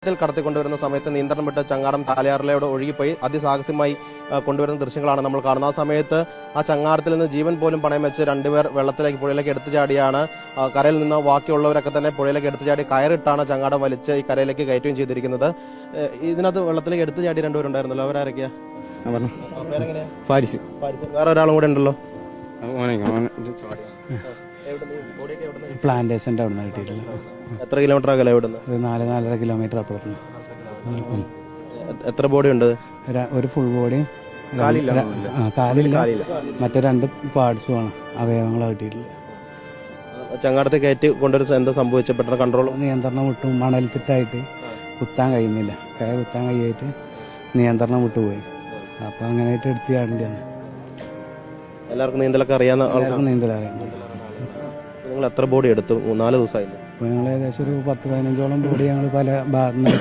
ട്രക്കിൽ കടത്തിക്കൊണ്ടുവരുന്ന സമയത്ത് നിയന്ത്രണം വിട്ട ചങ്ങാടം ചാലിയാറിലൂടെ ഒഴുകിപ്പോയി അതിസാഹസ്യമായി കൊണ്ടുവരുന്ന ദൃശ്യങ്ങളാണ് നമ്മൾ കാണുന്നത്. ആ സമയത്ത് ആ ചങ്ങാടത്തിൽ നിന്ന് ജീവൻ പോലും പണയം വെച്ച് രണ്ടുപേർ പുഴയിലേക്ക് എടുത്തു ചാടിയാണ്. കരയിൽ നിന്ന് ബാക്കിയുള്ളവരൊക്കെ തന്നെ പുഴയിലേക്ക് എടുത്തു ചാടി കയറിട്ടാണ് ചങ്ങാടം വലിച്ച് ഈ കരയിലേക്ക് കയറ്റുകയും ചെയ്തിരിക്കുന്നത്. ഇതിനകത്ത് വെള്ളത്തിലേക്ക് എടുത്തു ചാടി രണ്ടുപേരുണ്ടായിരുന്നല്ലോ, അവരാരൊക്കെയാ? ഫാരിസ്. വേറെ ഒരാളും കൂടെ ഉണ്ടല്ലോ. പ്ലാന്റേഷന്റെ അവിടെ നിന്ന് കിട്ടിയിട്ടില്ല. എത്ര കിലോമീറ്റർ അകലെ ഇവിടുന്ന്? 4-4.5 കിലോമീറ്റർ അപ്പുറത്ത്. എത്ര ബോഡി ഉണ്ട്? ഒരു ഫുൾ ബോഡിയും കാലില്ല, മറ്റേ 2 പാർട്സുമാണ്, അവയവങ്ങൾ കിട്ടിയിട്ടില്ല. ചങ്ങാടത്തെ കയറ്റി കൊണ്ടുവരുന്ന എന്താ സംഭവിച്ച? പെട്ടെന്ന് കൺട്രോൾ നിയന്ത്രണം വിട്ടു. മണൽത്തിട്ടായിട്ട് കുത്താൻ കഴിയുന്നില്ല, കയ കുത്താൻ കഴിയായിട്ട് നിയന്ത്രണം വിട്ടുപോയി. അപ്പൊ അങ്ങനെയായിട്ട് എടുത്ത് ചാടേണ്ടിയാണ്. എല്ലാവർക്കും നീന്തലൊക്കെ അറിയാവുന്ന എല്ലാവർക്കും നീന്തൽ അറിയാം. നിങ്ങൾ എത്ര ബോഡി എടുത്തു? 4 ദിവസമായിരുന്നു. ഇപ്പൊ ഞങ്ങൾ ഏകദേശം ഒരു 10-15ഓളം ബോഡി ഞങ്ങൾ പല ഭാഗത്തുനിന്ന്